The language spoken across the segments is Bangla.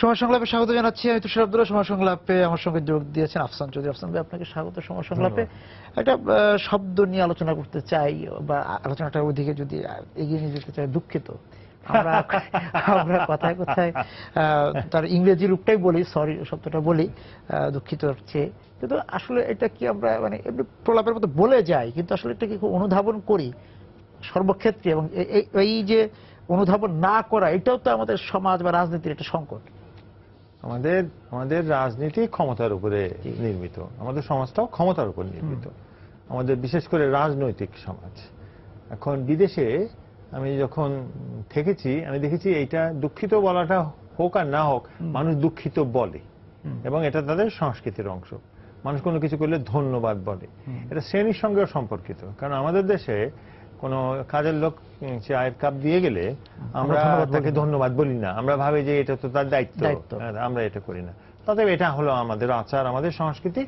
সময় সংলাপে স্বাগত জানাচ্ছি। আমি তুষার আব্দুল্লাহ। সময় সংলাপে আমার সঙ্গে যোগ দিয়েছেন আফসান চৌধুরী। আফসান ভাই, আপনাকে স্বাগত সময় সংলাপে। একটা শব্দ নিয়ে আলোচনা করতে চাই, বা আলোচনাটার ওদিকে যদি এগিয়ে নিয়ে যেতে চাই। দুঃখিত। আমরা আমরা কথায় কথায় তার ইংরেজি রূপটাই বলি, সরি শব্দটা বলি, দুঃখিত চেয়ে। কিন্তু আসলে এটা কি আমরা মানে এমনি প্রলাপের মতো বলে যাই, কিন্তু আসলে এটা কি খুব অনুধাবন করি সর্বক্ষেত্রে? এবং এই যে অনুধাবন না করা, এটাও তো আমাদের সমাজ বা রাজনীতির একটা সংকট। আমাদের রাজনীতি ক্ষমতার উপরে নির্মিত, আমাদের সমাজটাও ক্ষমতার উপর নির্মিত, আমাদের বিশেষ করে রাজনৈতিক সমাজ। এখন বিদেশে আমি যখন থেকেছি, আমি দেখেছি এইটা দুঃখিত বলাটা হোক আর না হোক, মানুষ দুঃখিত বলে এবং এটা তাদের সংস্কৃতির অংশ। মানুষ কোনো কিছু করলে ধন্যবাদ বলে। এটা শ্রেণীর সঙ্গেও সম্পর্কিত, কারণ আমাদের দেশে কোনো কাজের লোক চায়ের কাপ দিয়ে গেলে আমরা তাকে ধন্যবাদ বলি না, আমরা ভাবি যে এটা তো তার দায়িত্ব, আমরা এটা করি না। তবে এটা হলো আমাদের আচার, আমাদের সংস্কৃতি,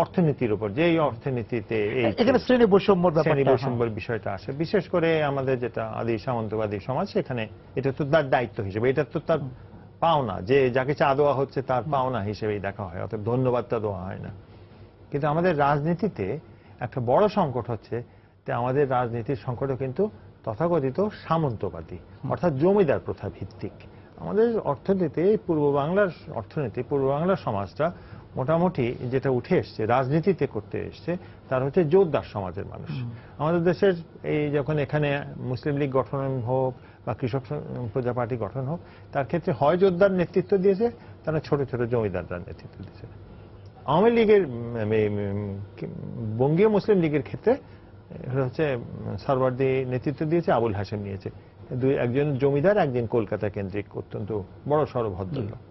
অর্থনীতির উপর, যে এই অর্থনীতিতে এখানে শ্রেণী বৈষম্যের বিষয়টা আসে। বিশেষ করে আমাদের যেটা আদি সামন্তবাদী সমাজ, সেখানে এটা তো তার দায়িত্ব হিসেবে, এটা তো তার পাওনা, যে যাকে চা দেওয়া হচ্ছে তার পাওনা হিসেবেই দেখা হয়, অর্থাৎ ধন্যবাদটা দেওয়া হয় না। কিন্তু আমাদের রাজনীতিতে একটা বড় সংকট হচ্ছে যে আমাদের রাজনীতির সংকটও কিন্তু তথাকথিত সামন্তবাদী, অর্থাৎ জমিদার প্রথা ভিত্তিক। আমাদের অর্থনীতি, পূর্ব বাংলার অর্থনীতি, পূর্ব বাংলার সমাজটা মোটামুটি যেটা উঠে এসছে রাজনীতিতে করতে এসছে, তার হচ্ছে জোরদার সমাজের মানুষ। আমাদের দেশের এই যখন এখানে মুসলিম লীগ গঠন হোক বা কৃষক প্রজা পার্টি গঠন হোক, তার ক্ষেত্রে হয় জোরদার নেতৃত্ব দিয়েছে, তারা ছোট ছোট জমিদাররা নেতৃত্ব দিয়েছে। আওয়ামী লীগের, বঙ্গীয় মুসলিম লীগের ক্ষেত্রে হচ্ছে সরওয়ার্দী নেতৃত্ব দিয়েছে, আবুল হাশেম নিয়েছে। একজন জমিদার, একজন কলকাতা কেন্দ্রিক অত্যন্ত বড় সড় ভদ্রলোক।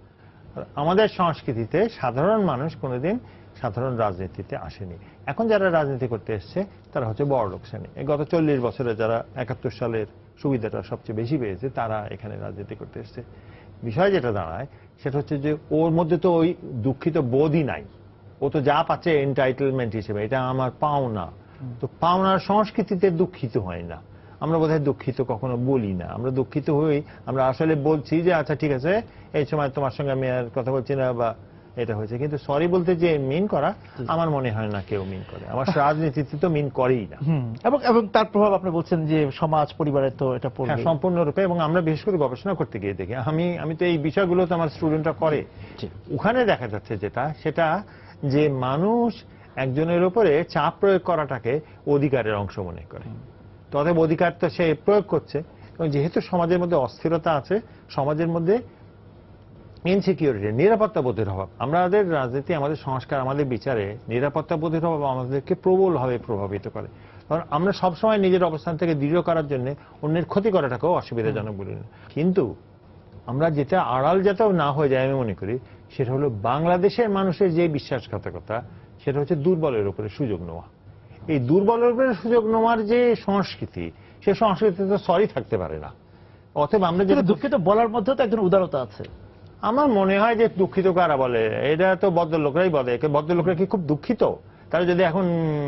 আমাদের সংস্কৃতিতে সাধারণ মানুষ কোনোদিন সাধারণ রাজনীতিতে আসেনি। এখন যারা রাজনীতি করতে এসছে তারা হচ্ছে বড়লোক শ্রেণী। গত 40 বছরে যারা 71 সালের সুবিধাটা সবচেয়ে বেশি পেয়েছে, তারা এখানে রাজনীতি করতে এসছে। বিষয় যেটা দাঁড়ায় সেটা হচ্ছে যে ওর মধ্যে তো ওই দুঃখিত বোধই নাই। ও তো যা পাচ্ছে এন্টাইটেলমেন্ট হিসেবে, এটা আমার পাওনা। তো পাওনার সংস্কৃতিতে দুঃখিত হয় না। আমরা বোধহয় দুঃখিত কখনো বলি না। আমরা দুঃখিত হই, আমরা আসলে বলছি যে আচ্ছা ঠিক আছে, এই সময় তোমার সঙ্গে আমি আর কথা বলছি না, বা এটা হয়েছে। কিন্তু সরি বলতে যে মিন করা, আমার মনে হয় না কেউ মিন করে। আমার রাজনীতিতে তো মিন করেই না। এবং তার প্রভাব আপনি বলছেন যে সমাজ পরিবারে তো এটা পড়বে সম্পূর্ণরূপে। এবং আমরা বিশেষ করে গবেষণা করতে গিয়ে দেখি, আমি তো এই বিষয়গুলো তো আমার স্টুডেন্টরা করে, ওখানে দেখা যাচ্ছে সেটা যে মানুষ একজনের উপরে চাপ প্রয়োগ করাটাকে অধিকারের অংশ মনে করে। তবে অধিকার তো সে প্রয়োগ করছে, এবং যেহেতু সমাজের মধ্যে অস্থিরতা আছে, সমাজের মধ্যে ইনসিকিউরিটি, নিরাপত্তা বোধের অভাব। আমাদের রাজনীতি, আমাদের সংস্কার, আমাদের বিচারে নিরাপত্তা বোধের অভাব আমাদেরকে প্রবলভাবে প্রভাবিত করে। কারণ আমরা সবসময় নিজের অবস্থান থেকে দৃঢ় করার জন্য অন্যের ক্ষতি করাটাকেও অসুবিধাজনক বলি না। কিন্তু আমরা যেটা আড়াল যাতেও না হয়ে যায় আমি মনে করি, সেটা হলো বাংলাদেশের মানুষের যে বিশ্বাসঘাতকতা, সেটা হচ্ছে দুর্বলের উপরে সুযোগ নেওয়া। এই দুর্বলের উপরে সুযোগ নেওয়ার যে সংস্কৃতি, সে সংস্কৃতিতে তো সরি থাকতে পারে না। অতএব আমরা যেটা দুঃখিত বলার মধ্যে তো একজন উদারতা আছে। আমার মনে হয় যে দুঃখিত কারা বলে, এটা তো ভদ্রলোকরাই বলে। ভদ্রলোকরা কি খুব দুঃখিত? তারা যদি এখন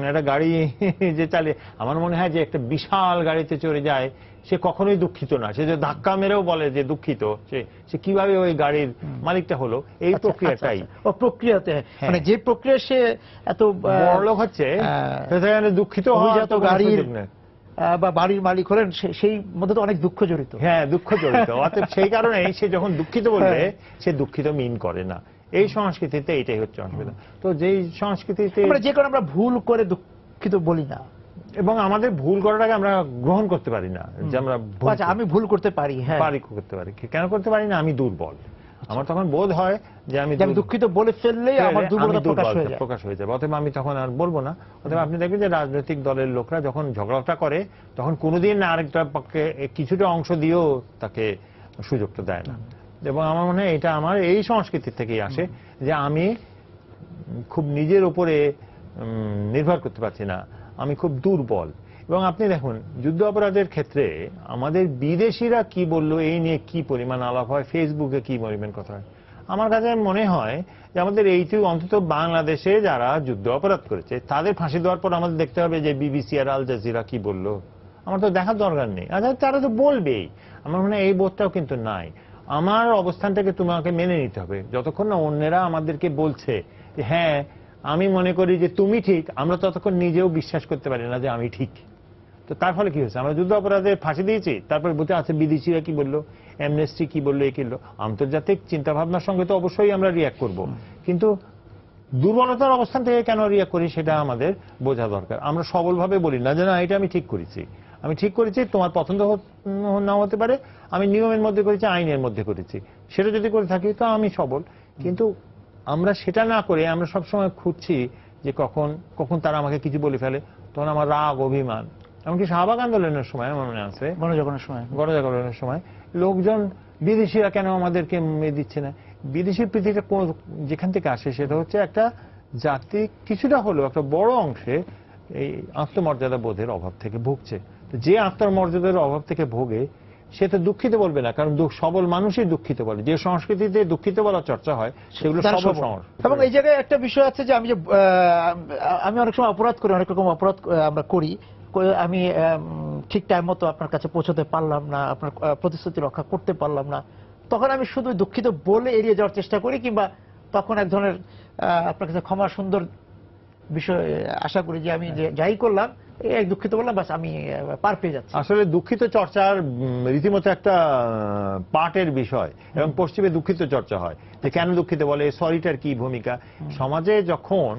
একটা গাড়ি যে চালিয়ে, আমার মনে হয় যে একটা বিশাল গাড়িতে চড়ে যায়, সে কখনোই দুঃখিত না। সে যে ধাক্কা মেরেও বলে যে দুঃখিত, সে কিভাবে ওই গাড়ির মালিকটা হলো, এই প্রক্রিয়াটাই। প্রক্রিয়াতে মানে যে প্রক্রিয়া সে এত বড়লোক হচ্ছে, দুঃখিত গাড়ির বা বাড়ির মালিক হলেন, সেই মধ্যে তো অনেক দুঃখ জড়িত। হ্যাঁ, দুঃখ জড়িত। অর্থাৎ সেই কারণে সে যখন দুঃখিত বলবে, সে দুঃখিত মিন করে না। এই সংস্কৃতিতে এটাই হচ্ছে অসুবিধা। তো যেই সংস্কৃতিতে যে কারণে আমরা ভুল করে দুঃখিত বলি না, এবং আমাদের ভুল করাটাকে আমরা গ্রহণ করতে পারি না, যে আমরা আমি ভুল করতে পারি, করতে পারি। কেন করতে পারি না? আমি দুর্বল। আমার তখন বোধ হয় যে আমি দুঃখিত বলে ফেললেই আমার দুর্বলতা প্রকাশ হয়ে যাবে, অতএব আমি তখন আর বলবো না। অতএব আপনি দেখবেন যে রাজনৈতিক দলের লোকরা যখন ঝগড়াটা করে, তখন কোনোদিন আরেকটা পক্ষে কিছুটা অংশ দিয়েও তাকে সুযোগটা দেয় না। এবং আমার মনে হয় এটা আমার এই সংস্কৃতি থেকেই আসে, যে আমি খুব নিজের উপরে নির্ভর করতে পারছি না, আমি খুব দুর্বল। এবং আপনি দেখুন, যুদ্ধ অপরাধের ক্ষেত্রে আমাদের বিদেশিরা কি বললো এই নিয়ে কি পরিমাণ আলাপ হয়, ফেসবুকে কি পরিমাণ কথা হয়। আমার কাছে মনে হয় যে আমাদের এইটি অন্তত বাংলাদেশে যারা যুদ্ধ অপরাধ করেছে তাদের ফাঁসি দেওয়ার পর আমাদের দেখতে হবে যে বিবিসি আর আল জাজিরা কি বললো। আমার তো দেখার দরকার নেই, আচ্ছা তারা তো বলবেই। আমার মনে হয় এই বোধটাও কিন্তু নাই। আমার অবস্থানটাকে তোমাকে মেনে নিতে হবে। যতক্ষণ না অন্যেরা আমাদেরকে বলছে যে হ্যাঁ আমি মনে করি যে তুমি ঠিক, আমরা ততক্ষণ নিজেও বিশ্বাস করতে পারি না যে আমি ঠিক। তো তার ফলে কি হয়েছে, আমরা যুদ্ধ অপরাধে ফাঁসি দিয়েছি, তারপরে বলতে আছে বিদেশিরা কি বললো, অ্যামনেস্টি কি বললো, এ কিনলো। আন্তর্জাতিক চিন্তা ভাবনার সঙ্গে তো অবশ্যই আমরা রিয়াক্ট করব, কিন্তু দুর্বলতার অবস্থান থেকে কেন রিয়াক্ট করি সেটা আমাদের বোঝা দরকার। আমরা সবলভাবে বলি না যে না এটা আমি ঠিক করেছি, আমি ঠিক করেছি, তোমার পছন্দ নাও হতে পারে, আমি নিয়মের মধ্যে করেছি, আইনের মধ্যে করেছি, সেটা যদি করে থাকি তো আমি সবল। কিন্তু আমরা সেটা না করে আমরা সবসময় খুঁজছি যে কখন কখন তারা আমাকে কিছু বলে ফেলে, তখন আমার রাগ অভিমান। এমনকি শাহবাগ আন্দোলনের সময় আমার মনে আছে, গণজাগরণের সময় লোকজন বিদেশিরা কেন আমাদেরকে দিচ্ছে না। বিদেশি পৃথিবীটা যেখান থেকে আসে সেটা হচ্ছে একটা জাতি কিছুটা হলেও একটা বড় অংশে এই আত্মমর্যাদা বোধের অভাব থেকে ভুগছে। যে আত্মমর্যাদার অভাব থেকে ভোগে সে তো দুঃখিত বলবে না, কারণ সবল মানুষই দুঃখিত বলে। যে সংস্কৃতিতে দুঃখিত বলার চর্চা হয় সেগুলো সবল সংস্কৃতি। এবং এই জায়গায় একটা বিষয় আছে যে আমি অনেক সময় অপরাধ করি, অনেক রকম অপরাধ আমরা করি, আমি ঠিক টাইম মতো আপনার কাছে পৌঁছতে পারলাম না, আপনার প্রতিশ্রুতি রক্ষা করতে পারলাম না, তখন আমি শুধু দুঃখিত বলে এড়িয়ে যাওয়ার চেষ্টা করি, কিংবা তখন এক ধরনের আপনার কাছে ক্ষমা সুন্দর বিষয় আশা করি যে আমি যাই করলাম এই দুঃখিত বললাম, বাস আমি পার পেয়ে যাচ্ছি। আসলে দুঃখিত চর্চার রীতিমতো একটা পার্টের বিষয়, এবং পশ্চিমে দুঃখিত চর্চা হয় যে কেন দুঃখিত বলে, সরিটার কি ভূমিকা। সমাজে যখন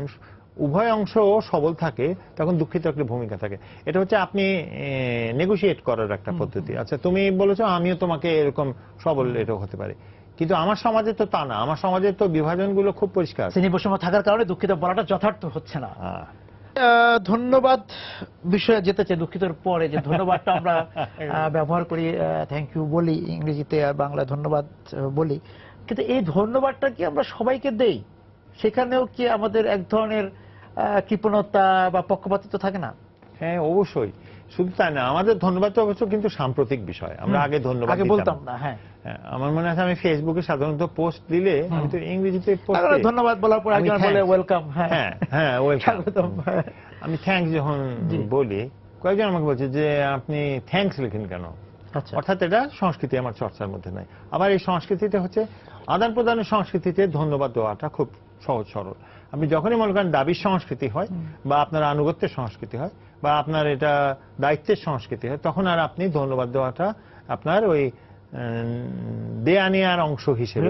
উভয় অংশ সবল থাকে তখন দুঃখিত একটা ভূমিকা থাকে। এটা হচ্ছে আপনি নেগোশিয়েট করার একটা পদ্ধতি। আচ্ছা তুমি বলেছো আমিও তোমাকে এরকম সবল, এটা হতে পারে, কিন্তু আমার সমাজে তো তা না। আমার সমাজে তো বিভাজনগুলো খুব পরিষ্কার। শ্রেণী বৈষম্য থাকার কারণে দুঃখিত বলাটা যথার্থ হচ্ছে না। ধন্যবাদ বিষয়ে যেতে চাই, দুঃখিতর পরে যে ধন্যবাদটা আমরা ব্যবহার করি, থ্যাংক ইউ বলি ইংরেজিতে আর বাংলায় ধন্যবাদ বলি, কিন্তু এই ধন্যবাদটা কি আমরা সবাইকে দেই? সেখানেও কি আমাদের এক ধরনের কৃপণতা বা পক্ষপাতিত্ব থাকে না? হ্যাঁ অবশ্যই, শুধু তাই না, আমাদের ধন্যবাদ অবশ্য কিন্তু সাম্প্রতিক বিষয়। আমরা আগে ধন্যবাদ বলতাম না। হ্যাঁ আমার মনে আছে আমি ফেসবুকে সাধারণত পোস্ট দিলে আমি তো ইংরেজিতে পোস্ট দিই, ধন্যবাদ বলার পর একজন বলে ওয়েলকাম। হ্যাঁ হ্যাঁ ওয়েলকাম, আমি থ্যাঙ্কস যখন বলি কয়েকজন আমাকে বলছে যে আপনি থ্যাঙ্কস লিখেন কেন। অর্থাৎ এটা সংস্কৃতি আমার চর্চার মধ্যে নাই। আবার এই সংস্কৃতিতে হচ্ছে আদান প্রদানের সংস্কৃতিতে ধন্যবাদ দেওয়াটা খুব সহজ সরল। আপনি যখনই মনে করেন দাবির সংস্কৃতি হয় বা আপনার আনুগত্যের সংস্কৃতি হয় বা আপনার এটা দায়িত্বের সংস্কৃতি হয়, তখন আর আপনি ধন্যবাদ দেওয়াটা আপনার ওই দেয়া নেয়ার অংশ হিসেবে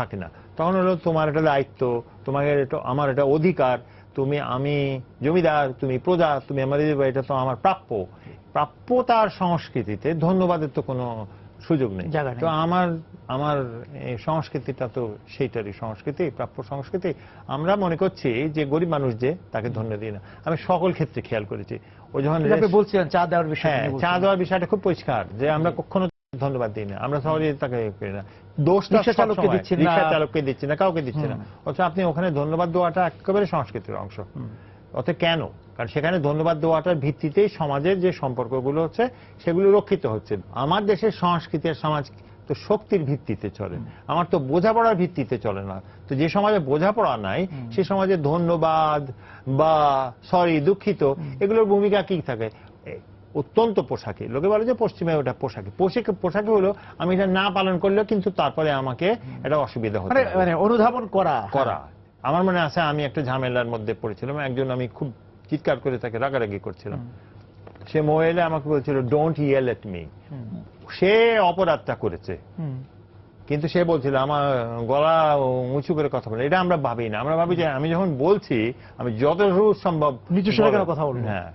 থাকে না। তখন হলো তোমার এটা দায়িত্ব, তোমাকে আমার এটা অধিকার, আমি জমিদার, তুমি প্রজা, তুমি আমার, এটা তো আমার প্রাপ্য। প্রাপ্যতার সংস্কৃতিতে ধন্যবাদের তো কোনো সুযোগ নেই। তো আমার সংস্কৃতিটা তো সেইটারই সংস্কৃতি, প্রাপ্য সংস্কৃতি। আমরা মনে করছি যে গরিব মানুষ যে তাকে ধন্য দিই না। আমি সকল ক্ষেত্রে খেয়াল করেছি। ও যখন বলছিলেন চা দেওয়ার বিষয়, চা দেওয়ার বিষয়টা খুব পরিষ্কার যে আমরা কখনো ধন্যবাদ দিই না, আমরা সহজে তাকে করি না। দোষটা রিক্সা চালককে দিচ্ছি না, কাউকে দিচ্ছি না। অথচ আপনি ওখানে ধন্যবাদ দেওয়াটা একেবারে সংস্কৃতির অংশ। অত কেন? কারণ সেখানে ধন্যবাদ দেওয়াটার ভিত্তিতেই সমাজের যে সম্পর্কগুলো হচ্ছে সেগুলো রক্ষিত হচ্ছে। আমার দেশের সংস্কৃতি আর সমাজ তো শক্তির ভিত্তিতে চলে, আমার তো বোঝাপড়ার ভিত্তিতে চলে না। তো যে সমাজে বোঝাপড়া নাই সে সমাজে ধন্যবাদ বা সরি, দুঃখিত, এগুলোর ভূমিকা কি থাকে? অত্যন্ত পোশাকি। লোকে বলে যে পশ্চিমে ওটা পোশাকি, পোশাকি হলো আমি এটা না পালন করলেও কিন্তু তারপরে আমাকে এটা অসুবিধা হচ্ছে, মানে অনুধাবন করা। আমার মনে আছে আমি একটা ঝামেলার মধ্যে পড়েছিলাম, একজন আমি খুব চিৎকার করে তাকে রাগারাগি করছিলাম। সে মহিলা আমাকে বলছিল ডোন্ট ইয়েল এট মি। সে অপরাধটা করেছে, কিন্তু সে বলছিল আমার গলা উঁচু করে কথা বলে। এটা আমরা ভাবি না, আমরা ভাবি যে আমি যখন বলছি আমি যতদূর সম্ভব নিচু স্বরে কথা বলবো। হ্যাঁ,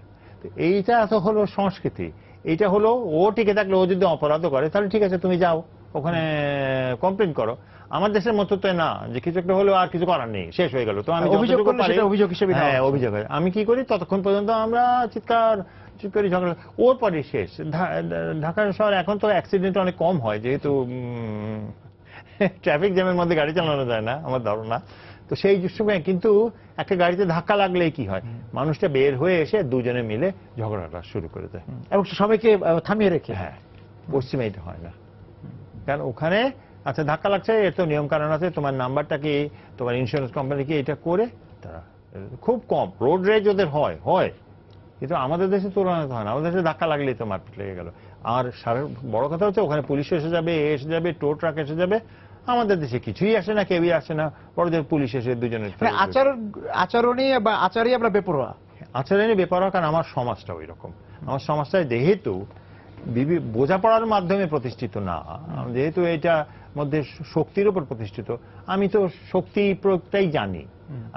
এইটা তো হলো সংস্কৃতি। এইটা হলো ও টিকে থাকলে, ও যদি অপরাধও করে তাহলে ঠিক আছে তুমি যাও ওখানে কমপ্লেন করো। আমার দেশের মতো তো না যে কিছু একটা হলো আর কিছু করার নেই, শেষ হয়ে গেল। তো আমি অভিযোগ হিসেবে অভিযোগ হয়, আমি কি করি ততক্ষণ পর্যন্ত আমরা চিৎকার ঝগড়া, ওর পরে শেষ। ঢাকা শহর এখন তো অ্যাক্সিডেন্ট অনেক কম হয়, যেহেতু ট্রাফিক জ্যামের মধ্যে গাড়ি চালানো যায় না আমার ধারণা। তো সেই সময় কিন্তু একটা গাড়িতে ধাক্কা লাগলেই কি হয়, মানুষটা বের হয়ে এসে দুজনে মিলে ঝগড়াটা শুরু করে দেয় এবং সবাইকে থামিয়ে রেখে। হ্যাঁ, পশ্চিমে এটা হয় না। কারণ ওখানে আচ্ছা ধাক্কা লাগছে, এর তো নিয়ম কারণ আছে, তোমার নাম্বারটা কি, তোমার ইন্স্যুরেন্স কোম্পানি কি, এটা করে তারা খুব কম রোড রেজ ওদের হয়, কিন্তু আমাদের দেশে তুলনায় হয় না। আমাদের দেশে ধাক্কা লাগলেই তো মারপিট লেগে গেল। আর বড় কথা হচ্ছে ওখানে পুলিশ এসে যাবে, এসে যাবে, টো ট্রাক এসে যাবে। আমাদের দেশে কিছুই আসে না, কেউই আসে না, বড়দের পুলিশ এসে দুজনের আচরণই বা আচারই আমরা বেপরোয়া। আচরণে বেপরোয়া, কারণ আমার সমাজটা ওই রকম। আমার সমাজটা যেহেতু বোঝাপড়ার মাধ্যমে প্রতিষ্ঠিত না, যেহেতু এটা মধ্যে শক্তির উপর প্রতিষ্ঠিত, আমি তো শক্তি প্রয়োগটাই জানি।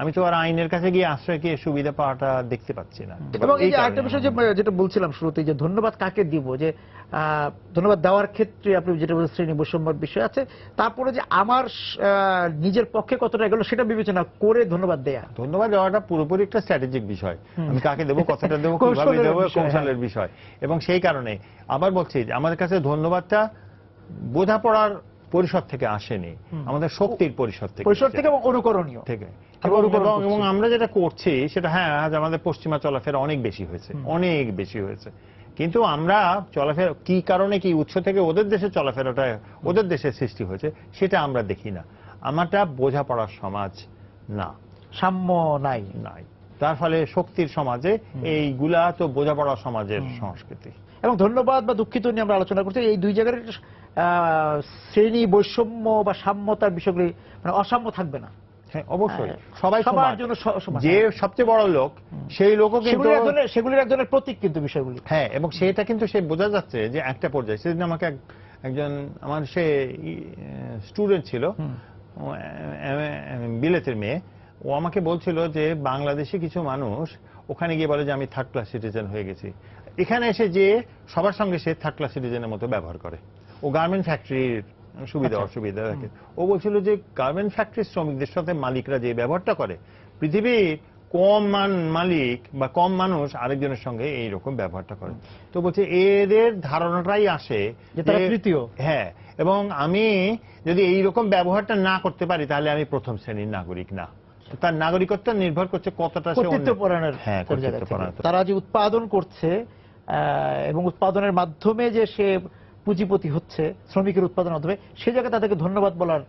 আমি তো আর আইনের কাছে গিয়ে আশ্রয় গিয়ে সুবিধা পাওয়াটা দেখতে পাচ্ছি না। এবং এই যে আরেকটা বিষয় যেটা বলছিলাম শুরুতে, যে ধন্যবাদ কাকে দিব, যে ধন্যবাদ দেওয়ার ক্ষেত্রে আপনি যেটা বলছেন শ্রেণী বৈষম্যের বিষয় আছে, তারপরে যে আমার নিজের পক্ষে কতটা গেল সেটা বিবেচনা করে ধন্যবাদ দেয়া। ধন্যবাদ দেওয়াটা পুরোপুরি একটা স্ট্র্যাটেজিক বিষয়। আমি কাকে দেবো, কথাটা দেবো, কিভাবে দেবো, কৌশলের বিষয়। এবং সেই কারণে আবার বলছি যে আমাদের কাছে ধন্যবাদটা বোঝাপড়ার পরিষদ থেকে আসেনি, আমাদের শক্তির পরিষদ থেকে এবং অনুকরণীয় থেকে। এবং আমরা যেটা করছি সেটা, হ্যাঁ, আজ আমাদের পশ্চিমা চলাফেরা অনেক বেশি হয়েছে, অনেক বেশি হয়েছে। কিন্তু আমরা চলাফেরা কি কারণে, কি উৎস থেকে ওদের দেশে চলাফেরাটা, ওদের দেশে সৃষ্টি হয়েছে, সেটা আমরা দেখি না। আমারটা বোঝাপড়ার সমাজ না, সাম্য নাই। তার ফলে শক্তির সমাজে এইগুলা তো বোঝাপড়া সমাজের সংস্কৃতি। এবং ধন্যবাদ বা দুঃখিত নিয়ে আমরা আলোচনা করছি, এই দুই জায়গার শ্রেণী বৈষম্য বা সাম্যতার বিষয়গুলি, মানে অসাম্য থাকবে না। হ্যাঁ, অবশ্যই সবাই সবার জন্য যে সবচেয়ে বড় লোক সেই লোকও কিন্তু সেগুলির একজনের প্রতীক কিন্তু বিষয়গুলি। হ্যাঁ, এবং সেটা কিন্তু সে বোঝা যাচ্ছে যে একটা পর্যায়ে। সেদিন আমাকে একজন আমার সে স্টুডেন্ট ছিল, বিলেতের মেয়ে, ও আমাকে বলছিল যে বাংলাদেশে কিছু মানুষ ওখানে গিয়ে বলে যে আমি থার্ড ক্লাস সিটিজেন হয়ে গেছি। এখানে এসে যে সবার সঙ্গে সে থার্ড ক্লাস সিটিজেনের মতো ব্যবহার করে। ও গার্মেন্ট ফ্যাক্টরির সুবিধা অসুবিধা দেখে। ও বলছিল যে গার্মেন্ট ফ্যাক্টরির শ্রমিকদের সাথে মালিকরা যে ব্যবহারটা করে, পৃথিবীর কম মালিক বা কম মানুষ আরেকজনের সঙ্গে এইরকম ব্যবহারটা করে। তো বলছে এদের ধারণাটাই আসে তৃতীয়। হ্যাঁ, এবং আমি যদি এইরকম ব্যবহারটা না করতে পারি তাহলে আমি প্রথম শ্রেণীর নাগরিক না। তার নাগরিকত্ব নির্ভর করছে কতটা তারা যে উৎপাদন করছে এবং উৎপাদনের মাধ্যমে যে সে পুঁজিপতি হচ্ছে, শ্রমিকের উৎপাদনের মাধ্যমে, সে জায়গায় তাদেরকে ধন্যবাদ বলার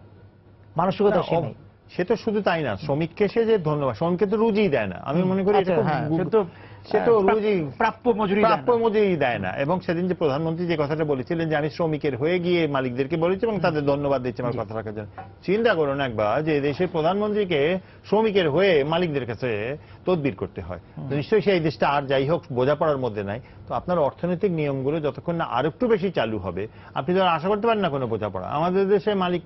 মানসিকতা সে নেই। সে তো শুধু তাই না, শ্রমিককে সে যে ধন্যবাদ, শ্রমিককে তো রুজিই দেয় না। আমি মনে করি সে তো রুজি প্রাপ্য মজুরি দেয় না। এবং সেদিন যে প্রধানমন্ত্রী যে কথাটা বলেছিলেন যে আমি শ্রমিকের হয়ে গিয়ে মালিকদেরকে বলেছি এবং তাদের ধন্যবাদ দিচ্ছি আমার কথা রাখার জন্য, চিন্তা করুন একবার যে দেশের প্রধানমন্ত্রীকে শ্রমিকের হয়ে মালিকদের কাছে তদবির করতে হয়। নিশ্চয়ই সেই দেশটা আর যাই হোক বোঝাপড়ার মধ্যে নাই। তো আপনার অর্থনৈতিক নিয়মগুলো যতক্ষণ না আর একটু বেশি চালু হবে, আপনি তো আশা করতে পারেন না কোনো বোঝাপড়া। আমাদের দেশে মালিক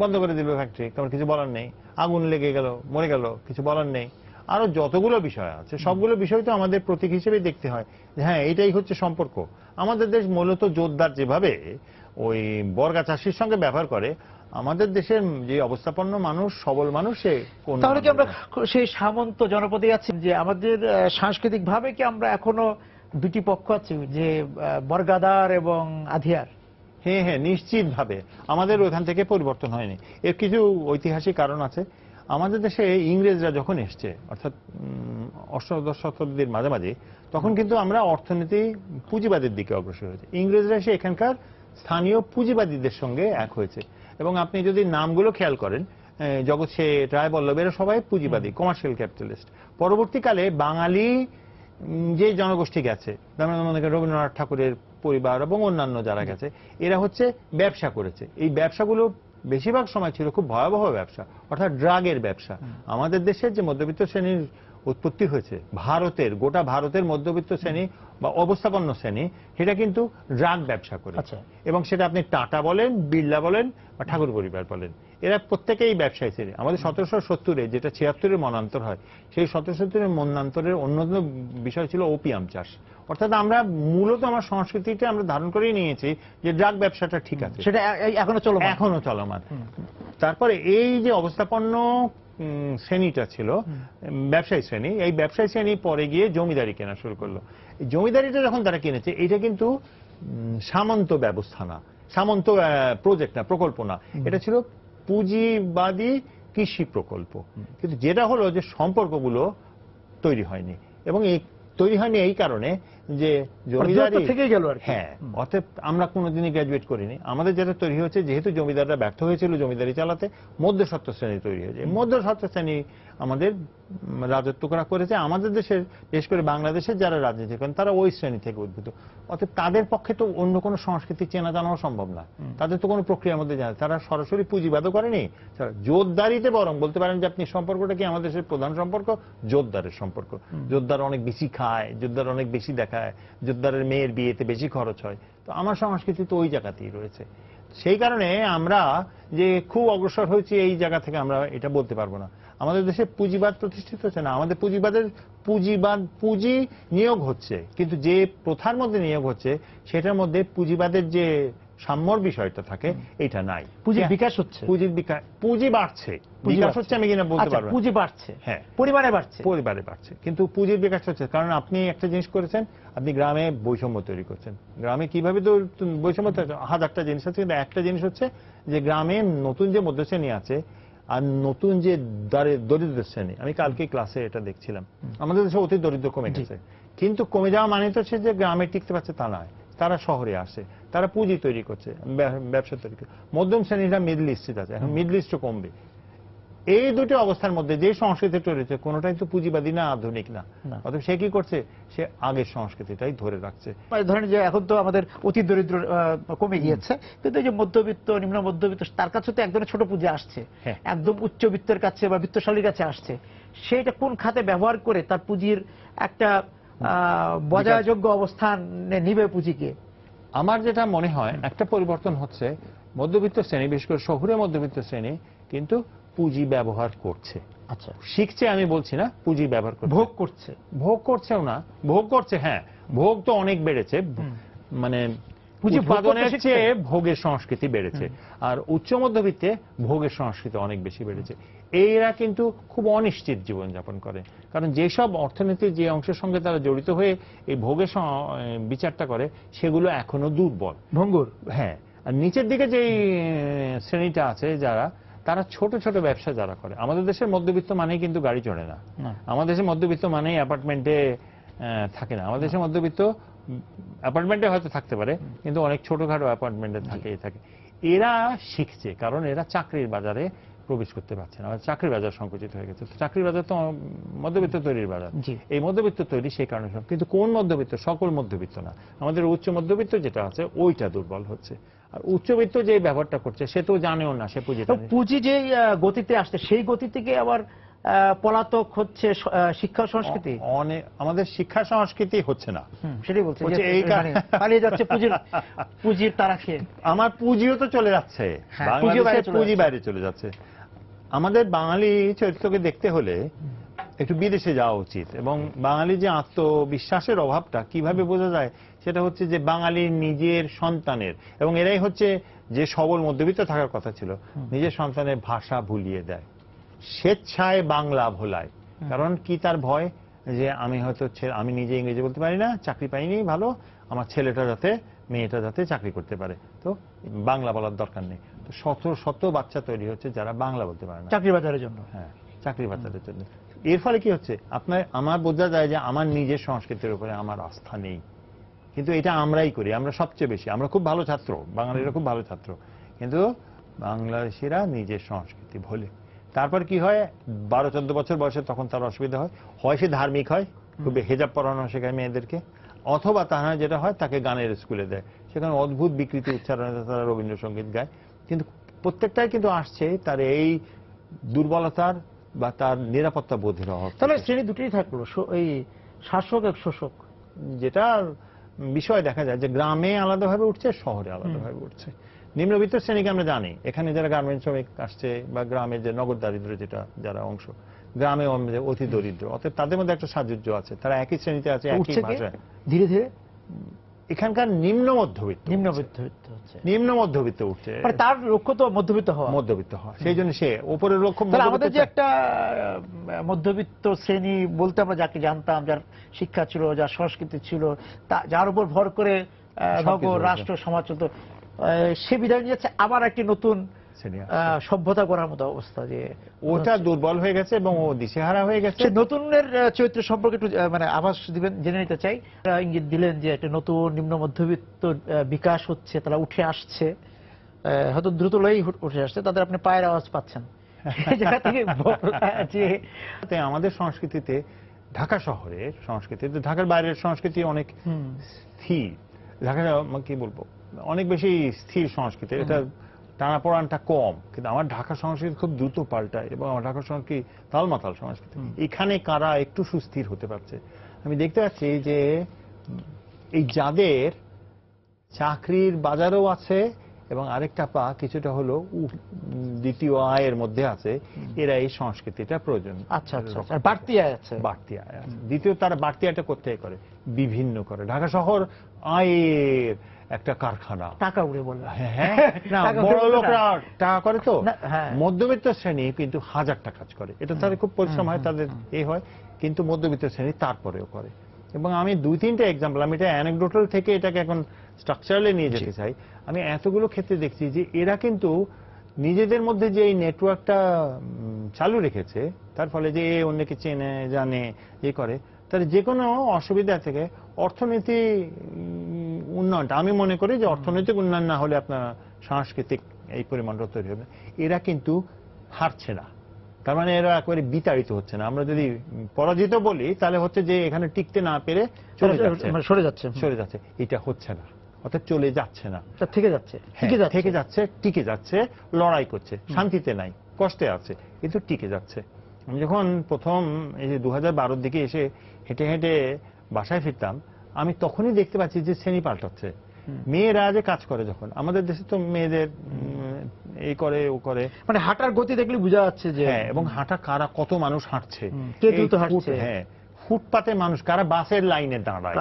বন্ধ করে দিল ফ্যাক্টরি, তোমার কিছু বলার নেই, আগুন লেগে গেল, মরে গেল, কিছু বলার নেই। আরো যতগুলো বিষয় আছে সবগুলো বিষয় তো আমাদের প্রতীক হিসেবে দেখতে হয় যে হ্যাঁ, এটাই হচ্ছে সম্পর্ক। আমাদের দেশ মূলত জোরদার যেভাবে ওই বর্গা চাষির সঙ্গে ব্যবহার করে, আমাদের দেশের যে অবস্থাপন্ন মানুষ, সবল মানুষ, সে তাহলে কি আমরা সেই সামন্ত জনপদে আছি যে আমাদের সাংস্কৃতিক ভাবে কি আমরা এখনো দুটি পক্ষ আছি, যে বর্গাদার এবং আধিয়ার? হ্যাঁ হ্যাঁ, নিশ্চিত ভাবে আমাদের ওখান থেকে পরিবর্তন হয়নি। এর কিছু ঐতিহাসিক কারণ আছে। আমাদের দেশে ইংরেজরা যখন এসছে, অর্থাৎ অষ্টাদশ শতাব্দীর মাঝামাঝি, তখন কিন্তু আমরা অর্থনীতি পুঁজিবাদের দিকে অগ্রসর হয়েছে। ইংরেজরা এসে এখানকার স্থানীয় পুঁজিবাদীদের সঙ্গে এক হয়েছে। এবং আপনি যদি নামগুলো খেয়াল করেন, জগৎ শেঠ, রায় বল্লভ, এরা সবাই পুঁজিবাদী, কমার্শিয়াল ক্যাপিটালিস্ট। পরবর্তীকালে বাঙালি যে জনগোষ্ঠী গেছে, রবীন্দ্রনাথ ঠাকুরের পরিবার এবং অন্যান্য যারা গেছে, এরা হচ্ছে ব্যবসা করেছে। এই ব্যবসাগুলো বেশিরভাগ সময় ছিল খুব ভয়াবহ ব্যবসা, অর্থাৎ ড্রাগের ব্যবসা। আমাদের দেশের যে মধ্যবিত্ত শ্রেণীর উৎপত্তি হয়েছে, গোটা ভারতের মধ্যবিত্ত শ্রেণী বা অবস্থাপন্ন শ্রেণী, সেটা কিন্তু ড্রাগ ব্যবসা করে। এবং সেটা আপনি টাটা বলেন, বিড়লা বলেন বা ঠাকুর পরিবার বলেন, এরা প্রত্যেকেই ব্যবসায়ী ছিল। আমাদের 1770-এ যেটা 76-এর মনান্তর হয়, সেই 1770-এর মনান্তরের অন্যতম বিষয় ছিল ওপিয়াম চাষ। অর্থাৎ আমরা মূলত আমার সংস্কৃতিটা আমরা ধারণ করেই নিয়েছি যে ড্রাগ ব্যবসাটা ঠিক আছে, সেটা এখনো চলমান। তারপরে এই যে অবস্থাপন্ন শ্রেণীটা ছিল ব্যবসায়ী শ্রেণী, এই ব্যবসায়ী শ্রেণী পরে গিয়ে জমিদারি কেনা শুরু করলো। জমিদারিটা যখন তারা কিনেছে, এটা কিন্তু সামন্ত ব্যবস্থা না, সামন্ত প্রজেক্ট না, প্রকল্প না, এটা ছিল পুঁজিবাদী কৃষি প্রকল্প। কিন্তু যেটা হলো যে সম্পর্কগুলো তৈরি হয়নি, এবং এই তৈরি হয়নি এই কারণে যে জমিদারি থেকে গেল আর কি। হ্যাঁ, অতএব আমরা কোনোদিনই গ্র্যাজুয়েট করিনি। আমাদের যেটা তৈরি হয়েছে, যেহেতু জমিদাররা ব্যর্থ হয়েছিল জমিদারি চালাতে, মধ্যস্বত্ব শ্রেণী তৈরি হয়েছে। মধ্যস্বত্ব শ্রেণী আমাদের রাজত্ব করেছে। আমাদের দেশের, বিশেষ করে বাংলাদেশের যারা রাজনীতি করেন তারা ওই শ্রেণী থেকে উদ্ভূত। অতএব তাদের পক্ষে তো অন্য কোনো সংস্কৃতি চেনা জানাও সম্ভব না। তাদের তো কোনো প্রক্রিয়ার মধ্যে জানে, তারা সরাসরি পুঁজিবাদও করেনি, তারা জোরদারিতে, বরং বলতে পারেন যে আপনি সম্পর্কটা কি, আমাদের দেশের প্রধান সম্পর্ক জোরদারের সম্পর্ক। জোরদার অনেক বেশি খায়, জোরদার অনেক বেশি দেখায়, জোরদারের মেয়ের বিয়েতে বেশি খরচ হয়। তো আমার সংস্কৃতি তো ওই জায়গাতেই রয়েছে। সেই কারণে আমরা যে খুব অগ্রসর হয়েছি এই জায়গা থেকে আমরা এটা বলতে পারবো না। আমাদের দেশে পুঁজিবাদ প্রতিষ্ঠিত হচ্ছে না। আমাদের পুঁজি নিয়োগ হচ্ছে, কিন্তু যে প্রথার মধ্যে নিয়োগ হচ্ছে সেটার মধ্যে পুঁজিবাদের যে সাম্যর বিষয়টা থাকে এটা নাই। পুঁজির বিকাশ হচ্ছে, পুঁজি বাড়ছে, বিকাশ হচ্ছে আমি কিনা বলতে পারবো না। পুঁজি বাড়ছে, হ্যাঁ, পরিবারে বাড়ছে, কিন্তু পুঁজির বিকাশ হচ্ছে। কারণ আপনি একটা জিনিস করেছেন, আপনি গ্রামে বৈষম্য তৈরি করছেন। গ্রামে কিভাবে তো বৈষম্য তৈরি, হাজারটা জিনিস আছে, কিন্তু একটা জিনিস হচ্ছে যে গ্রামে নতুন যে মধ্যশ্রেণী আছে আর নতুন যে দরিদ্র শ্রেণী, আমি কালকে ক্লাসে এটা দেখছিলাম, আমাদের দেশে অতি দরিদ্র কমে গেছে। কিন্তু কমে যাওয়া মানে তো সে যে গ্রামে টিকতে পারছে তা নয়, তারা শহরে আসে, তারা পুঁজি তৈরি করছে, ব্যবসা তৈরি করছে। মধ্যম শ্রেণীরা মিডল ইস্টে আছে, এখন মিডল ইস্টও কমবে। এই দুটি অবস্থার মধ্যে যে সংস্কৃতি তৈরি হচ্ছে কোনোটাই তো পুঁজিবাদী না, আধুনিক না। অতএব সে কি করছে, সে আগের সংস্কৃতিটাই ধরে রাখছে। ধরেন যে এখন তো আমাদের অতি দরিদ্র কমে গিয়েছে, কিন্তু এই যে মধ্যবিত্ত, নিম্ন মধ্যবিত্ত, তার কাছে তো এক ধরনের ছোট পুঁজি আসছে, একদম উচ্চবিত্তের কাছে বা বিত্তশালীর কাছে আসছে। সেটা কোন খাতে ব্যবহার করে তার পুঁজির একটা বজায়যোগ্য অবস্থান নিবে পুঁজিকে? আমার যেটা মনে হয় একটা পরিবর্তন হচ্ছে, মধ্যবিত্ত শ্রেণী, বিশেষ করে শহুরে মধ্যবিত্ত শ্রেণী কিন্তু পুঁজি ব্যবহার করছে। আচ্ছা, শিখছে আমি বলছি না, পুঁজি ব্যবহার করছে, ভোগ করছেও না, ভোগ করছে। হ্যাঁ, ভোগ তো অনেক বেড়েছে, মানে উৎপাদনের চেয়ে ভোগের সংস্কৃতি বেড়েছে। আর উচ্চ মধ্যবিত্তে ভোগের সংস্কৃতি অনেক বেশি বেড়েছে। এরা কিন্তু খুব অনিশ্চিত জীবনযাপন করে, কারণ যেসব অর্থনীতির যে অংশের সঙ্গে তারা জড়িত হয়ে এই ভোগের বিচারটা করে সেগুলো এখনো দুর্বল, ভঙ্গুর। হ্যাঁ, আর নিচের দিকে যেই শ্রেণীটা আছে যারা, তারা ছোট ছোট ব্যবসা যারা করে। আমাদের দেশের মধ্যবিত্ত মানেই কিন্তু গাড়ি চড়ে না, আমাদের দেশের মধ্যবিত্ত মানেই অ্যাপার্টমেন্টে থাকে না। আমাদের দেশের মধ্যবিত্ত অ্যাপার্টমেন্টে হয়তো থাকতে পারে, কিন্তু অনেক ছোটখাটো অ্যাপার্টমেন্টে থাকে। এরা শিখছে, কারণ এরা চাকরির বাজারে প্রবেশ করতে পারছে না, চাকরির বাজার সংকুচিত হয়ে গেছে। চাকরির বাজার তো মধ্যবিত্ত তৈরির বাজার, এই মধ্যবিত্ত তৈরি সেই কারণে। কিন্তু কোন মধ্যবিত্ত? সকল মধ্যবিত্ত না, আমাদের উচ্চ মধ্যবিত্ত যেটা আছে ওইটা দুর্বল হচ্ছে। আর উচ্চবিত্ত যে ব্যবহারটা করছে সে তো জানেও না, সে পুঁজি যে গতিতে আসছে সেই গতি থেকে আবার পলাতক হচ্ছে শিক্ষা সংস্কৃতি। আমাদের শিক্ষা সংস্কৃতি হচ্ছে না, সেটাই বলছে, পালিয়ে যাচ্ছে পুঁজির তারা খেয়ে। আমার পুঁজিও তো চলে যাচ্ছে, পুঁজি বাইরে চলে যাচ্ছে। আমাদের বাঙালি চরিত্রকে দেখতে হলে একটু বিদেশে যাওয়া উচিত। এবং বাঙালি যে আত্মবিশ্বাসের অভাবটা কিভাবে বোঝা যায়, সেটা হচ্ছে যে বাঙালির নিজের সন্তানের, এবং এরাই হচ্ছে যে সবল মধ্যবিত্ত থাকার কথা ছিল, নিজের সন্তানের ভাষা ভুলিয়ে দেয়, স্বেচ্ছায় বাংলা ভোলায়। কারণ কি, তার ভয় যে আমি হয়তো আমি নিজে ইংরেজি বলতে পারি না, চাকরি পাইনি ভালো, আমার ছেলেটা যাতে, মেয়েটা যাতে চাকরি করতে পারে, তো বাংলা বলার দরকার নেই। তো শত বাচ্চা তৈরি হচ্ছে যারা বাংলা বলতে পারে না, চাকরি বাজারের জন্য। হ্যাঁ, চাকরি বাজারের জন্য। এর ফলে কি হচ্ছে, আমার বোঝা যায় যে আমার নিজের সংস্কৃতির উপরে আমার আস্থা নেই। কিন্তু এটা আমরাই করি, আমরা সবচেয়ে বেশি, আমরা খুব ভালো ছাত্র, বাঙালিরা খুব ভালো ছাত্র, কিন্তু বাংলাদেশিরা নিজের সংস্কৃতি ভোলে। তারপর কি হয়, 12-14 বছর বয়সে তখন তার অসুবিধা হয় সে ধার্মিক হয়, খুব হেজাব পরানো শেখায় মেয়েদেরকে, অথবা তা নয় যেটা হয় তাকে গানের স্কুলে দেয়, সেখানে অদ্ভুত বিকৃতি উচ্চারণে তারা রবীন্দ্রসঙ্গীত গায়। কিন্তু প্রত্যেকটাই কিন্তু আসছে তার এই দুর্বলতার বা তার নিরাপত্তা বোধের অভাব। তাহলে শ্রেণী দুটোই থাকলো, এই শাসক এক শোষক, যেটা বিষয় দেখা যায় যে গ্রামে আলাদাভাবে উঠছে, শহরে আলাদাভাবে উঠছে। নিম্নবিত্ত শ্রেণীকে আমরা জানি, এখানে যারা গার্মেন্টস শ্রমিক আসছে বা গ্রামের যে নগর দারিদ্র যেটা যারা অংশ, গ্রামে অতি দরিদ্র, অর্থাৎ তাদের মধ্যে একটা সাযুজ্য আছে, তারা একই শ্রেণীতে আছে, একই ভাষায়। ধীরে ধীরে এখানকার নিম্ন মধ্যবিত্ত উঠছে, তার লক্ষ্য তো মধ্যবিত্ত হওয়া, সেই জন্য সে উপরের লক্ষ্য। আমাদের যে একটা মধ্যবিত্ত শ্রেণী বলতে আমরা যাকে জানতাম, যার শিক্ষা ছিল, যার সংস্কৃতি ছিল, যার উপর ভর করে রাষ্ট্র সমাজ চলত, সে বিদায় নিয়েছে, আবার একটি নতুন শ্রেণী আসছে। সভ্যতা করার মতো অবস্থা যে ওটা দুর্বল হয়ে গেছে এবং ও দিশেহারা হয়ে গেছে। সে নতুনের চরিত্র সম্পর্কে একটু মানে আভাস দিবেন, জেনে নিতে চাই। ইঙ্গিত দিলেন যে একটা নতুন নিম্ন মধ্যবিত্ত বিকাশ হচ্ছে, তারা উঠে আসছে, হয়তো দ্রুত লয়েই উঠে আসছে, তাদের আপনি পায়ের আওয়াজ পাচ্ছেন এই জায়গা থেকে যে তাতে আমাদের সংস্কৃতিতে, ঢাকা শহরের সংস্কৃতিতে, ঢাকার বাইরের সংস্কৃতি অনেক স্থির। ঢাকা কি বলবো, অনেক বেশি স্থির সংস্কৃতি, এটা টানাপোড়ানটা কম। কিন্তু আমার ঢাকা সংস্কৃতি খুব দ্রুত পাল্টায় এবং আমার ঢাকা সংস্কৃতি তালমাতাল সংস্কৃতি। এখানে কারা একটু সুস্থির হতে পারছে আমি দেখতে পাচ্ছি যে এই যাদের চাকরির বাজারও আছে এবং আরেকটা পা কিছুটা হলো দ্বিতীয় আয়ের মধ্যে আছে, এরা এই সংস্কৃতিটা প্রয়োজন। আচ্ছা আচ্ছা, বাড়তি আয় আছে, বাড়তি আয় আছে। দ্বিতীয়, তারা বাড়তি আয়টা কোথায় করে? বিভিন্ন করে। ঢাকা শহর আয়ের একটা কারখানা, টাকা উড়ে বলল। হ্যাঁ, না বড় লোকরা টাকা করে তো, মধ্যবিত্ত শ্রেণী কিন্তু হাজারটা কাজ করে, এটা তাদের খুব পরিশ্রম হয়, তাদের হয়, কিন্তু মধ্যবিত্ত শ্রেণী তারপরেও করে। এবং আমি 2-3টা এক্সাম্পল, আমি এটা অ্যানেকডোটাল থেকে এটাকে এখন স্ট্রাকচারালে নিয়ে যেতে চাই। আমি এতগুলো ক্ষেত্রে দেখছি যে এরা কিন্তু নিজেদের মধ্যে যে এই নেটওয়ার্কটা চালু রেখেছে, তার ফলে যে অন্যকে চেনে জানে করে, তার যে কোনো অসুবিধা থেকে অর্থনীতি উন্নয়নটা, আমি মনে করি যে অর্থনৈতিক উন্নয়ন না হলে আপনার সাংস্কৃতিক এই পরিমাণটা তৈরি হবে। এরা কিন্তু হারছে না, তার মানে এরা একেবারে বিতাড়িত হচ্ছে না। আমরা যদি পরাজিত বলি তাহলে হচ্ছে যে এখানে টিকতে না পেরে সরে যাচ্ছে, এটা হচ্ছে না, অর্থাৎ চলে যাচ্ছে না, থেকে যাচ্ছে, টিকে যাচ্ছে, লড়াই করছে, শান্তিতে নাই, কষ্টে আছে, কিন্তু টিকে যাচ্ছে। আমি যখন প্রথম এই যে 2012-র দিকে এসে হেঁটে হেঁটে বাসায় ফিরতাম, আমি তখনই দেখতে পাচ্ছি যে শ্রেণী পাল্টাচ্ছে। মেয়েরা যে কাজ করে, যখন আমাদের দেশে তো মেয়েদের এই করে ও করে, মানে হাঁটার গতি দেখলে বোঝা যাচ্ছে যে, হ্যাঁ, এবং হাঁটা কারা, কত মানুষ হাঁটছে, কে দ্রুত হাঁটছে, হ্যাঁ, ফুটপাতে মানুষ কারা বাসের লাইনে দাঁড়ায়,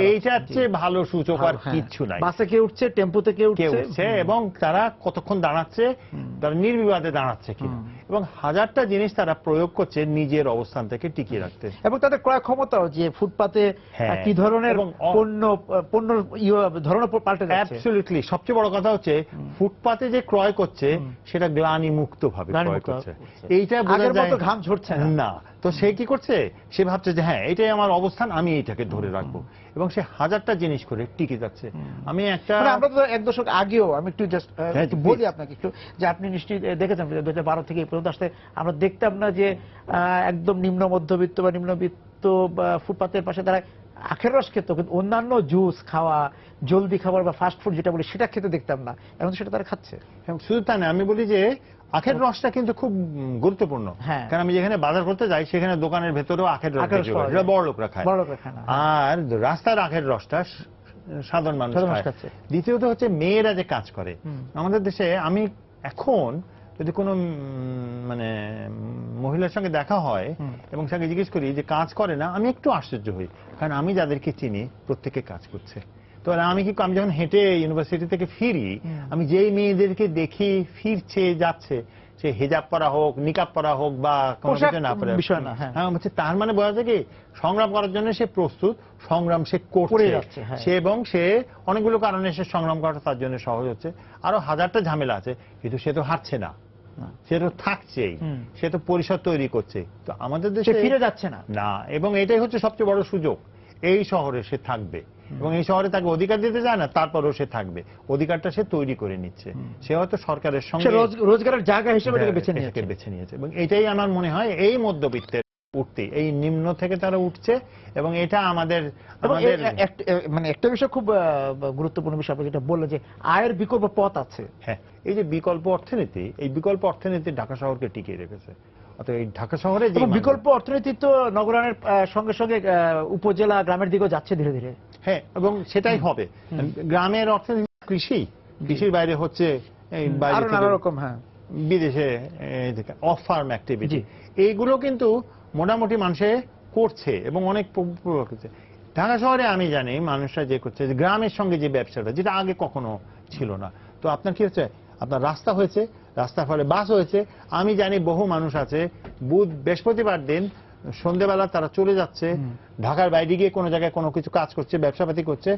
এইটার চেয়ে ভালো সূচক আর কিচ্ছু নাই। বাসে কে উঠছে, টেম্পোতে কে উঠছে, এবং তারা কতক্ষণ দাঁড়াচ্ছে, তারা নির্বিবাদে দাঁড়াচ্ছে কিনা, এবং হাজারটা জিনিস তারা প্রয়োগ করছে নিজের অবস্থান থেকে টিকিয়ে রাখতে। এবং তাদের ক্রয় ক্ষমতাও, যে ফুটপাতে কি ধরনের পণ্য ধরনের পাল্টে যাচ্ছে। অ্যাবসলিউটলি, সবচেয়ে বড় কথা হচ্ছে ফুটপাতে যে ক্রয় করছে সেটা গ্লানি মুক্ত ভাবে ক্রয় করছে, এইটা বোঝা যায়, ঘাম ঝরছে না। তো সে কি করছে, সে ভাবছে যে হ্যাঁ এটাই আমার অবস্থান, আমি এইটাকে ধরে রাখবো, এবং সে হাজারটা জিনিস করে টিকে যাচ্ছে। আমি আমরা তো 1 দশক আগেও, আমি একটু জাস্ট বলি আপনাকে একটু, যে আপনি নিশ্চয়ই দেখেছেন 2012 থেকে এই পর্যন্ত আসতে আমরা দেখতাম না যে একদম নিম্ন মধ্যবিত্ত বা নিম্নবিত্ত বা ফুটপাতের পাশে তারা আখের রস খেত, কিন্তু অন্যান্য জুস খাওয়া, জলদি খাবার বা ফাস্ট ফুড যেটা বলি সেটা খেতে দেখতাম না, এখন সেটা তারা খাচ্ছে। শুধু তা না, আমি বলি যে আখের রসটা কিন্তু খুব গুরুত্বপূর্ণ, কারণ আমি যেখানে বাজার করতে যাই সেখানে দোকানের ভেতরেও আখের রস, বড় লোকরা খায়, আর রাস্তার আখের রসটা সাধারণ মানুষ খাচ্ছে। দ্বিতীয়ত হচ্ছে মেয়েরা যে কাজ করে আমাদের দেশে, আমি এখন যদি কোনো মানে মহিলার সঙ্গে দেখা হয় এবং সঙ্গে জিজ্ঞেস করি যে কাজ করে না, আমি একটু আশ্চর্য হই, কারণ আমি যাদেরকে চিনি প্রত্যেকে কাজ করছে। তো আমি যখন হেঁটে ইউনিভার্সিটি থেকে ফিরি, আমি যেই মেয়েদেরকে দেখি ফিরছে যাচ্ছে, সে হিজাব পরা হোক, নিকাব পরা হোক বা কোনো কিছু না পরা বিষয় না, হ্যাঁ, তার মানে বোঝা যায় কি সংগ্রাম করার জন্য সে প্রস্তুত, সংগ্রাম সে করছে, সে এবং সে অনেকগুলো কারণে সে সংগ্রাম করাটা তার জন্য সহজ হচ্ছে। আরো হাজারটা ঝামেলা আছে, কিন্তু সে তো হাঁটছে না, সে তো থাকছেই, সে তো পরিসর তৈরি করছে। তো আমাদের দেশে ফিরে যাচ্ছে না, এবং এটাই হচ্ছে সবচেয়ে বড় সুযোগ, এই শহরে সে থাকবে এবং এই শহরে তাকে অধিকার দিতে যায় না, তারপরেও সে থাকবে, অধিকারটা সে তৈরি করে নিচ্ছে। সে হয়তো সরকারের সঙ্গে রোজগারের জায়গা হিসেবে বেছে নিয়েছে, এবং এটাই আমার মনে হয় এই মধ্যবিত্তের উঠতে, এই নিম্ন থেকে তারা উঠছে, এবং এটা আমাদের মানে একটা বিষয় খুব গুরুত্বপূর্ণ বিষয় আপনি যেটা বললেন যে আয়ের বিকল্প পথ আছে। হ্যাঁ, এই যে বিকল্প অর্থনীতি, এই বিকল্প অর্থনীতি ঢাকা শহরকে টিকিয়ে রেখেছে। অর্থাৎ এই ঢাকা শহরে যে বিকল্প অর্থনীতি তো নগরায়নের সঙ্গে সঙ্গে উপজেলা গ্রামের দিকেও যাচ্ছে ধীরে ধীরে। হ্যাঁ, এবং সেটাই হবে। গ্রামের অর্থনীতি কৃষির বাইরে হচ্ছে বিদেশে অফ ফার্ম অ্যাক্টিভিটি, এইগুলো কিন্তু মোটামুটি মানুষে করছে এবং অনেক করছে। ঢাকা শহরে আমি জানি মানুষরা যে করছে, গ্রামের সঙ্গে যে ব্যবসাটা, যেটা আগে কখনো ছিল না। তো আপনার কি হচ্ছে, আপনার রাস্তা হয়েছে, রাস্তার ফলে বাস হয়েছে। আমি জানি বহু মানুষ আছে বৃহস্পতিবার দিন সন্ধ্যেবেলা তারা চলে যাচ্ছে ঢাকার বাইরে গিয়ে কোনো জায়গায় কোনো কিছু কাজ করছে, ব্যবসাপাতি করছে,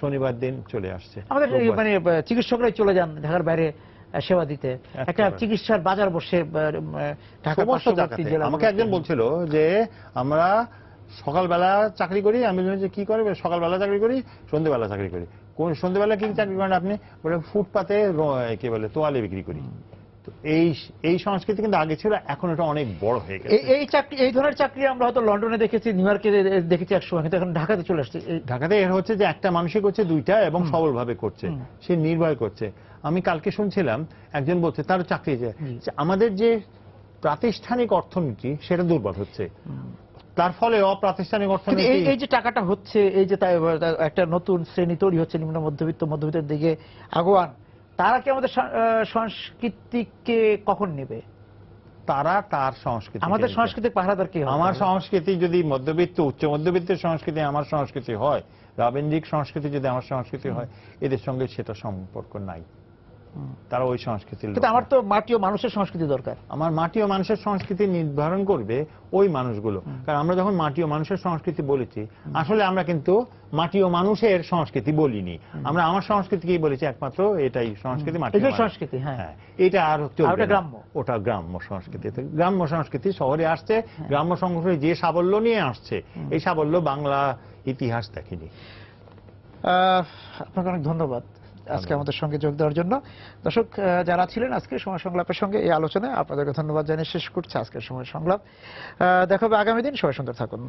শনিবার দিন চলে আসছে। আমাদের মানে চিকিৎসকরাই চলে যান ঢাকার বাইরে সেবা দিতে, একটা একেবারে। চিকিৎসার বাজার বসে ঢাকা সমস্ত জায়গাতে আমাকে একজন বলছিল যে আমরা সকালবেলা চাকরি করি, আমি বললাম যে কি করে, সকালবেলা চাকরি করি, সন্ধ্যেবেলা চাকরি করি। কোন সন্ধ্যেবেলা কি চাকরি করেন আপনি? বলে ফুটপাতে কি বলে তোয়ালে বিক্রি করি। তো এই সংস্কৃতি কিন্তু আগে ছিল, এখন এটা অনেক বড় হয়ে গেছে। এই ধরনের চাকরি আমরা হয়তো লন্ডনে দেখেছি, নিউ ইয়র্কে দেখেছি একসময়, কিন্তু এখন ঢাকাতে চলে আসছে। ঢাকাতে এর হচ্ছে যে একটা মানুষই করছে দুইটা এবং সবলভাবে করছে, সে নির্ভয় করছে। আমি কালকে শুনছিলাম একজন বলছে তার চাকরি যে আমাদের যে প্রাতিষ্ঠানিক অর্থনীতি সেটা দুর্বল হচ্ছে, তার ফলে অপ্রাতিষ্ঠানিক অর্থনীতি। এই যে টাকাটা হচ্ছে, এই যে একটা নতুন শ্রেণী তৈরি হচ্ছে নিম্ন মধ্যবিত্তের দিকে আগুয়ান, তারা কি আমাদের সংস্কৃতিকে কখন নেবে? তারা তার সংস্কৃতি, আমাদের সংস্কৃতির পাহারাদার কি হবে? আমার সংস্কৃতি যদি মধ্যবিত্ত উচ্চ মধ্যবিত্তের সংস্কৃতি আমার সংস্কৃতি হয়, রাবেন্দ্রিক সংস্কৃতি যদি আমার সংস্কৃতি হয়, এদের সঙ্গে সেটা সম্পর্ক নাই। তারা ওই সংস্কৃতির লোক। কিন্তু আমার তো মাটি ও মানুষের সংস্কৃতি দরকার। আমার মাটি ও মানুষের সংস্কৃতি নির্ধারণ করবে ওই মানুষগুলো। কারণ আমরা যখন মাটি ও মানুষের সংস্কৃতি বলেছি, আসলে আমরা কিন্তু মাটি ও মানুষের সংস্কৃতি বলিনি। আমরা আমার সংস্কৃতিকেই বলেছি একমাত্র এটাই সংস্কৃতি, মাটি ও সংস্কৃতি। হ্যাঁ, এটা আর চলবে না। গ্রাম্য, ওটা গ্রাম্য সংস্কৃতি। গ্রাম্য সংস্কৃতি শহরে আসছে, গ্রাম্য সংস্কৃতি যে সাবল্য নিয়ে আসছে, এই সাবল্য বাংলা ইতিহাস দেখেনি। আপনাকে অনেক ধন্যবাদ আজকে আমাদের সঙ্গে যোগ দেওয়ার জন্য। দর্শক যারা ছিলেন আজকে সময় সংলাপের সঙ্গে এই আলোচনায়, আপনাদেরকে ধন্যবাদ জানিয়ে শেষ করছে আজকের সময় সংলাপ। দেখা হবে আগামী দিন। সবাই সুন্দর থাকুন।